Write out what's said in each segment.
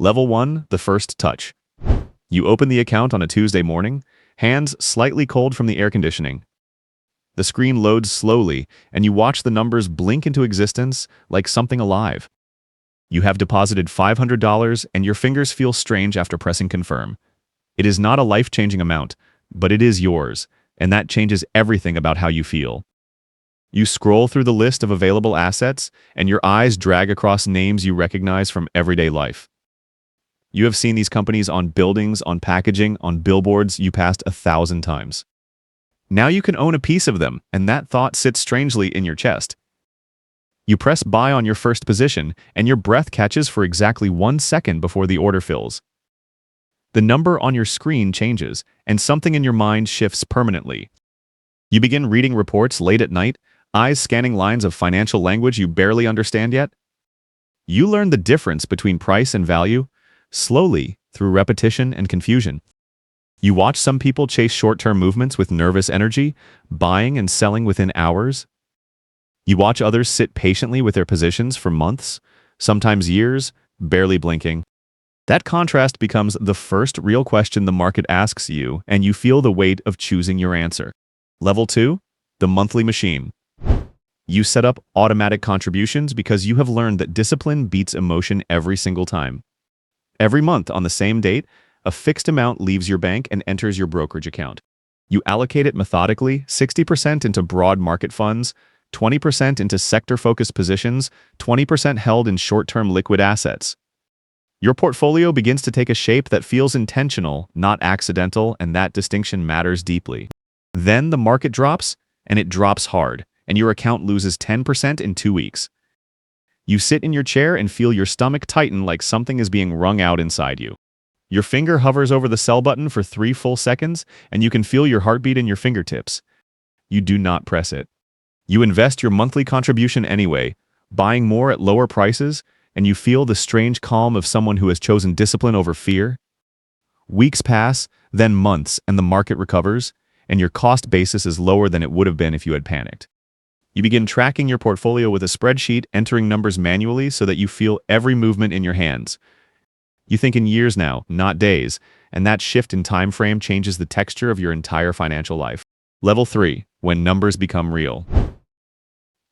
Level 1, the first touch. You open the account on a Tuesday morning, hands slightly cold from the air conditioning. The screen loads slowly, and you watch the numbers blink into existence like something alive. You have deposited $500, and your fingers feel strange after pressing confirm. It is not a life-changing amount, but it is yours, and that changes everything about how you feel. You scroll through the list of available assets, and your eyes drag across names you recognize from everyday life. You have seen these companies on buildings, on packaging, on billboards you passed 1,000 times. Now you can own a piece of them, and that thought sits strangely in your chest. You press buy on your first position, and your breath catches for exactly 1 second before the order fills. The number on your screen changes, and something in your mind shifts permanently. You begin reading reports late at night, eyes scanning lines of financial language you barely understand yet. You learn the difference between price and value, slowly, through repetition and confusion. You watch some people chase short-term movements with nervous energy, buying and selling within hours. You watch others sit patiently with their positions for months, sometimes years, barely blinking. That contrast becomes the first real question the market asks you, and you feel the weight of choosing your answer. Level 2, the monthly machine. You set up automatic contributions because you have learned that discipline beats emotion every single time. Every month on the same date, a fixed amount leaves your bank and enters your brokerage account. You allocate it methodically, 60% into broad market funds, 20% into sector-focused positions, 20% held in short-term liquid assets. Your portfolio begins to take a shape that feels intentional, not accidental, and that distinction matters deeply. Then the market drops, and it drops hard, and your account loses 10% in 2 weeks. You sit in your chair and feel your stomach tighten like something is being wrung out inside you. Your finger hovers over the sell button for 3 full seconds, and you can feel your heartbeat in your fingertips. You do not press it. You invest your monthly contribution anyway, buying more at lower prices, and you feel the strange calm of someone who has chosen discipline over fear. Weeks pass, then months, and the market recovers, and your cost basis is lower than it would have been if you had panicked. You begin tracking your portfolio with a spreadsheet, entering numbers manually so that you feel every movement in your hands. You think in years now, not days, and that shift in time frame changes the texture of your entire financial life. Level 3, when numbers become real.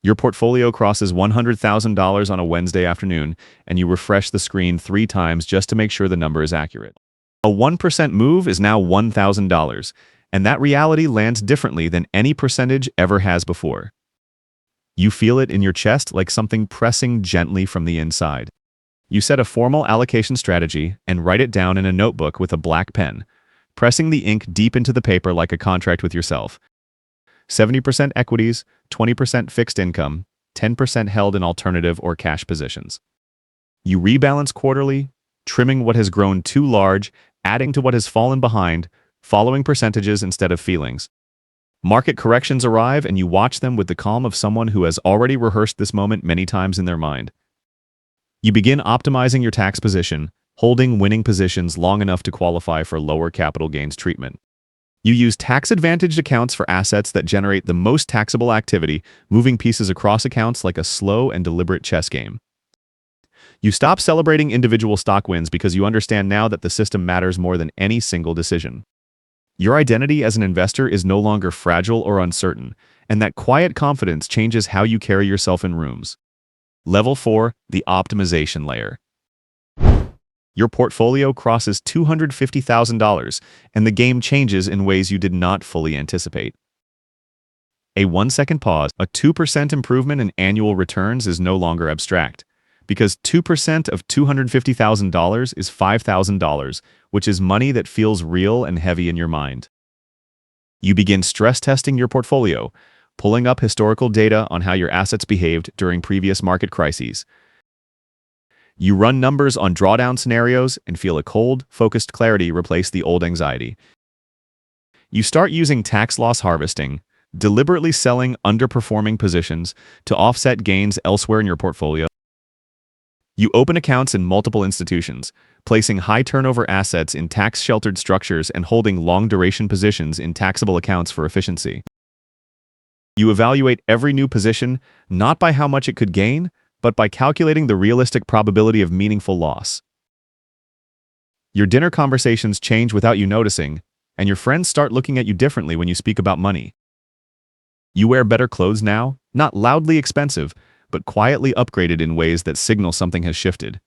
Your portfolio crosses $100,000 on a Wednesday afternoon, and you refresh the screen 3 times just to make sure the number is accurate. A 1% move is now $1,000, and that reality lands differently than any percentage ever has before. You feel it in your chest like something pressing gently from the inside. You set a formal allocation strategy and write it down in a notebook with a black pen, pressing the ink deep into the paper like a contract with yourself. 70% equities, 20% fixed income, 10% held in alternative or cash positions. You rebalance quarterly, trimming what has grown too large, adding to what has fallen behind, following percentages instead of feelings. Market corrections arrive, and you watch them with the calm of someone who has already rehearsed this moment many times in their mind. You begin optimizing your tax position, holding winning positions long enough to qualify for lower capital gains treatment. You use tax-advantaged accounts for assets that generate the most taxable activity, moving pieces across accounts like a slow and deliberate chess game. You stop celebrating individual stock wins because you understand now that the system matters more than any single decision. Your identity as an investor is no longer fragile or uncertain, and that quiet confidence changes how you carry yourself in rooms. Level 4, the optimization layer. Your portfolio crosses $250,000, and the game changes in ways you did not fully anticipate. A 1-second pause, a 2% improvement in annual returns is no longer abstract, because 2% of $250,000 is $5,000, which is money that feels real and heavy in your mind. You begin stress testing your portfolio, pulling up historical data on how your assets behaved during previous market crises. You run numbers on drawdown scenarios and feel a cold, focused clarity replace the old anxiety. You start using tax loss harvesting, deliberately selling underperforming positions to offset gains elsewhere in your portfolio. You open accounts in multiple institutions, placing high-turnover assets in tax-sheltered structures and holding long-duration positions in taxable accounts for efficiency. You evaluate every new position not by how much it could gain, but by calculating the realistic probability of meaningful loss. Your dinner conversations change without you noticing, and your friends start looking at you differently when you speak about money. You wear better clothes now, not loudly expensive, but quietly upgraded in ways that signal something has shifted.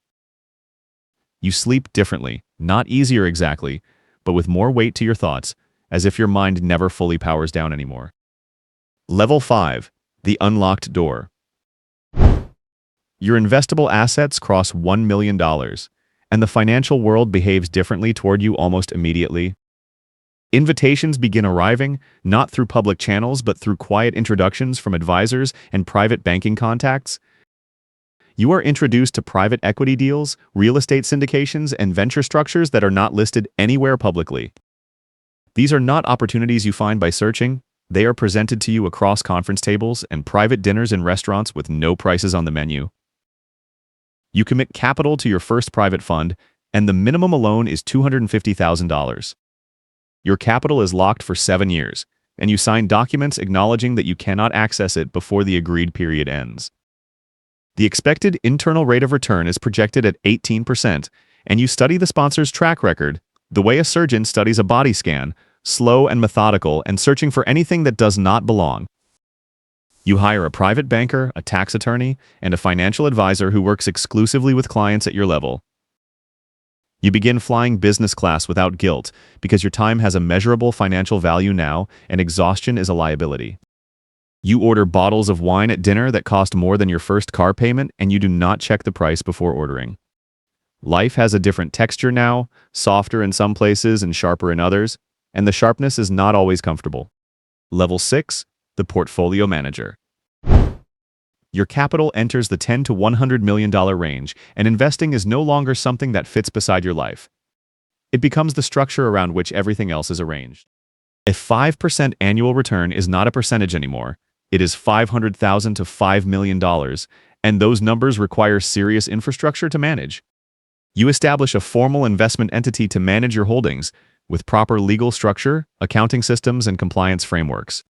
You sleep differently, not easier exactly, but with more weight to your thoughts, as if your mind never fully powers down anymore. Level 5. The Unlocked Door. Your investable assets cross $1 million, and the financial world behaves differently toward you almost immediately. Invitations begin arriving, not through public channels but through quiet introductions from advisors and private banking contacts. You are introduced to private equity deals, real estate syndications, and venture structures that are not listed anywhere publicly. These are not opportunities you find by searching. They are presented to you across conference tables and private dinners in restaurants with no prices on the menu. You commit capital to your first private fund, and the minimum alone is $250,000. Your capital is locked for 7 years, and you sign documents acknowledging that you cannot access it before the agreed period ends. The expected internal rate of return is projected at 18%, and you study the sponsor's track record, the way a surgeon studies a body scan, slow and methodical and searching for anything that does not belong. You hire a private banker, a tax attorney, and a financial advisor who works exclusively with clients at your level. You begin flying business class without guilt because your time has a measurable financial value now and exhaustion is a liability. You order bottles of wine at dinner that cost more than your first car payment and you do not check the price before ordering. Life has a different texture now, softer in some places and sharper in others, and the sharpness is not always comfortable. Level 6. The Portfolio Manager. Your capital enters the $10 to $100 million range, and investing is no longer something that fits beside your life. It becomes the structure around which everything else is arranged. A 5% annual return is not a percentage anymore. It is $500,000 to $5 million, and those numbers require serious infrastructure to manage. You establish a formal investment entity to manage your holdings, with proper legal structure, accounting systems, and compliance frameworks.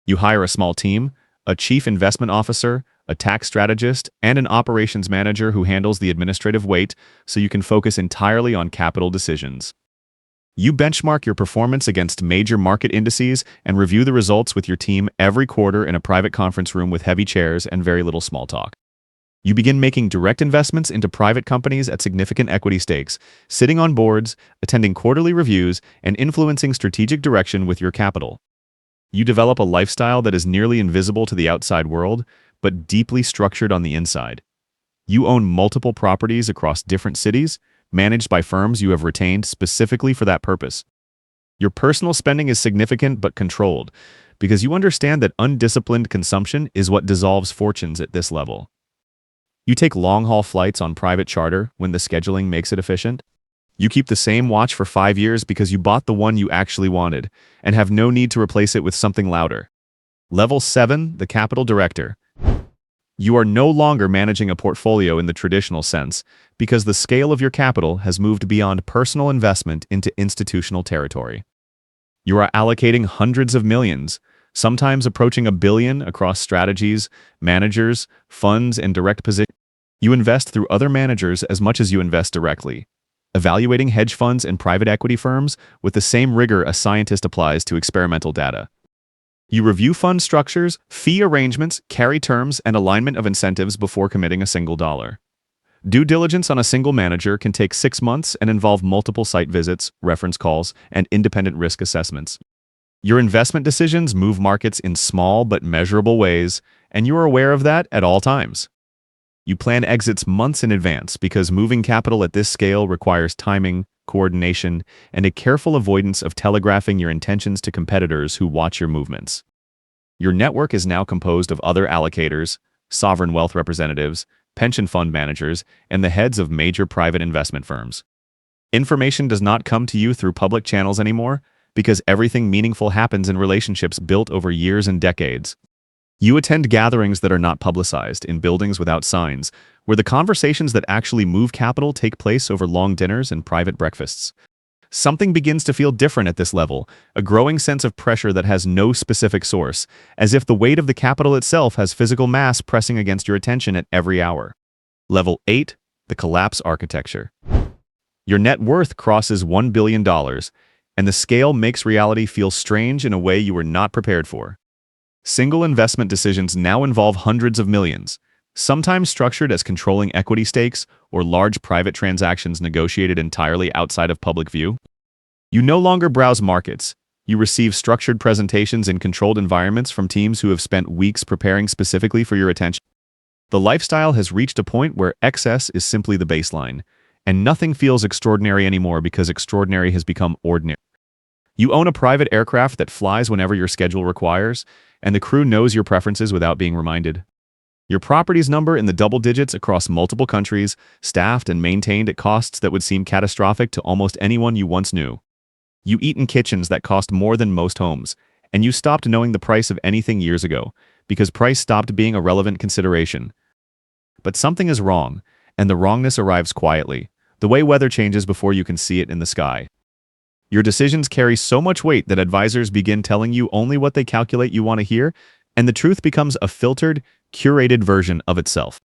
You hire a small team, a chief investment officer, a tax strategist, and an operations manager who handles the administrative weight so you can focus entirely on capital decisions. You benchmark your performance against major market indices and review the results with your team every quarter in a private conference room with heavy chairs and very little small talk. You begin making direct investments into private companies at significant equity stakes, sitting on boards, attending quarterly reviews, and influencing strategic direction with your capital. You develop a lifestyle that is nearly invisible to the outside world, but deeply structured on the inside. You own multiple properties across different cities, managed by firms you have retained specifically for that purpose. Your personal spending is significant but controlled, because you understand that undisciplined consumption is what dissolves fortunes at this level. You take long-haul flights on private charter when the scheduling makes it efficient. You keep the same watch for 5 years because you bought the one you actually wanted, and have no need to replace it with something louder. Level 7, the Capital Director. You are no longer managing a portfolio in the traditional sense, because the scale of your capital has moved beyond personal investment into institutional territory. You are allocating hundreds of millions, sometimes approaching $1 billion across strategies, managers, funds, and direct positions. You invest through other managers as much as you invest directly, evaluating hedge funds and private equity firms with the same rigor a scientist applies to experimental data. You review fund structures, fee arrangements, carry terms, and alignment of incentives before committing a single dollar. Due diligence on a single manager can take 6 months and involve multiple site visits, reference calls, and independent risk assessments. Your investment decisions move markets in small but measurable ways, and you are aware of that at all times. You plan exits months in advance because moving capital at this scale requires timing, coordination, and a careful avoidance of telegraphing your intentions to competitors who watch your movements. Your network is now composed of other allocators, sovereign wealth representatives, pension fund managers, and the heads of major private investment firms. Information does not come to you through public channels anymore because everything meaningful happens in relationships built over years and decades. You attend gatherings that are not publicized in buildings without signs, where the conversations that actually move capital take place over long dinners and private breakfasts. Something begins to feel different at this level, a growing sense of pressure that has no specific source, as if the weight of the capital itself has physical mass pressing against your attention at every hour. Level 8, the Collapse Architecture. Your net worth crosses $1 billion, and the scale makes reality feel strange in a way you were not prepared for. Single investment decisions now involve hundreds of millions, sometimes structured as controlling equity stakes or large private transactions negotiated entirely outside of public view. You no longer browse markets. You receive structured presentations in controlled environments from teams who have spent weeks preparing specifically for your attention. The lifestyle has reached a point where excess is simply the baseline, and nothing feels extraordinary anymore because extraordinary has become ordinary. You own a private aircraft that flies whenever your schedule requires, and the crew knows your preferences without being reminded. Your properties number in the double digits across multiple countries, staffed and maintained at costs that would seem catastrophic to almost anyone you once knew. You eat in kitchens that cost more than most homes, and you stopped knowing the price of anything years ago, because price stopped being a relevant consideration. But something is wrong, and the wrongness arrives quietly, the way weather changes before you can see it in the sky. Your decisions carry so much weight that advisors begin telling you only what they calculate you want to hear, and the truth becomes a filtered, curated version of itself.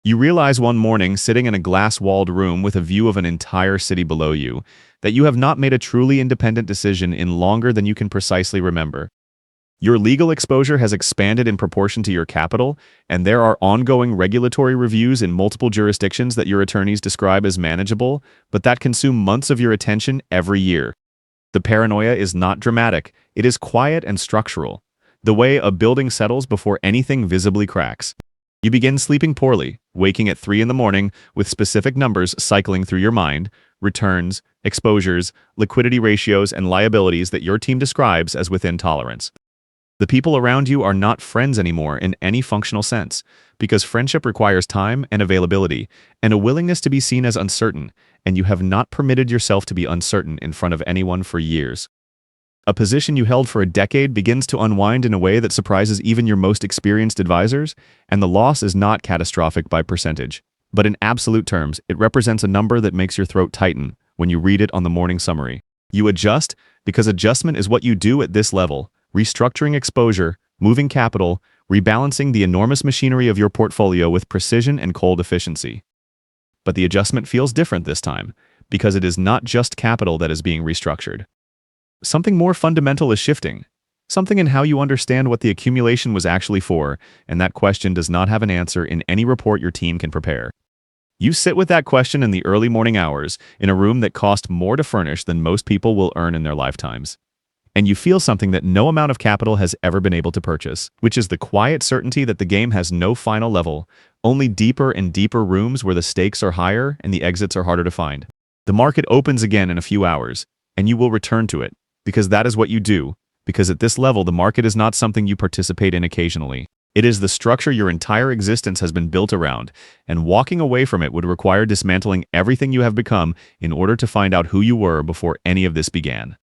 You realize one morning, sitting in a glass-walled room with a view of an entire city below you, that you have not made a truly independent decision in longer than you can precisely remember. Your legal exposure has expanded in proportion to your capital, and there are ongoing regulatory reviews in multiple jurisdictions that your attorneys describe as manageable, but that consume months of your attention every year. The paranoia is not dramatic, it is quiet and structural, the way a building settles before anything visibly cracks. You begin sleeping poorly, waking at 3 in the morning with specific numbers cycling through your mind: returns, exposures, liquidity ratios, and liabilities that your team describes as within tolerance. The people around you are not friends anymore in any functional sense, because friendship requires time and availability, and a willingness to be seen as uncertain, and you have not permitted yourself to be uncertain in front of anyone for years. A position you held for a decade begins to unwind in a way that surprises even your most experienced advisors, and the loss is not catastrophic by percentage, but in absolute terms, it represents a number that makes your throat tighten when you read it on the morning summary. You adjust because adjustment is what you do at this level: restructuring exposure, moving capital, rebalancing the enormous machinery of your portfolio with precision and cold efficiency. But the adjustment feels different this time, because it is not just capital that is being restructured. Something more fundamental is shifting, something in how you understand what the accumulation was actually for, and that question does not have an answer in any report your team can prepare. You sit with that question in the early morning hours, in a room that cost more to furnish than most people will earn in their lifetimes. And you feel something that no amount of capital has ever been able to purchase, which is the quiet certainty that the game has no final level, only deeper and deeper rooms where the stakes are higher and the exits are harder to find. The market opens again in a few hours, and you will return to it, because that is what you do, because at this level the market is not something you participate in occasionally. It is the structure your entire existence has been built around, and walking away from it would require dismantling everything you have become in order to find out who you were before any of this began.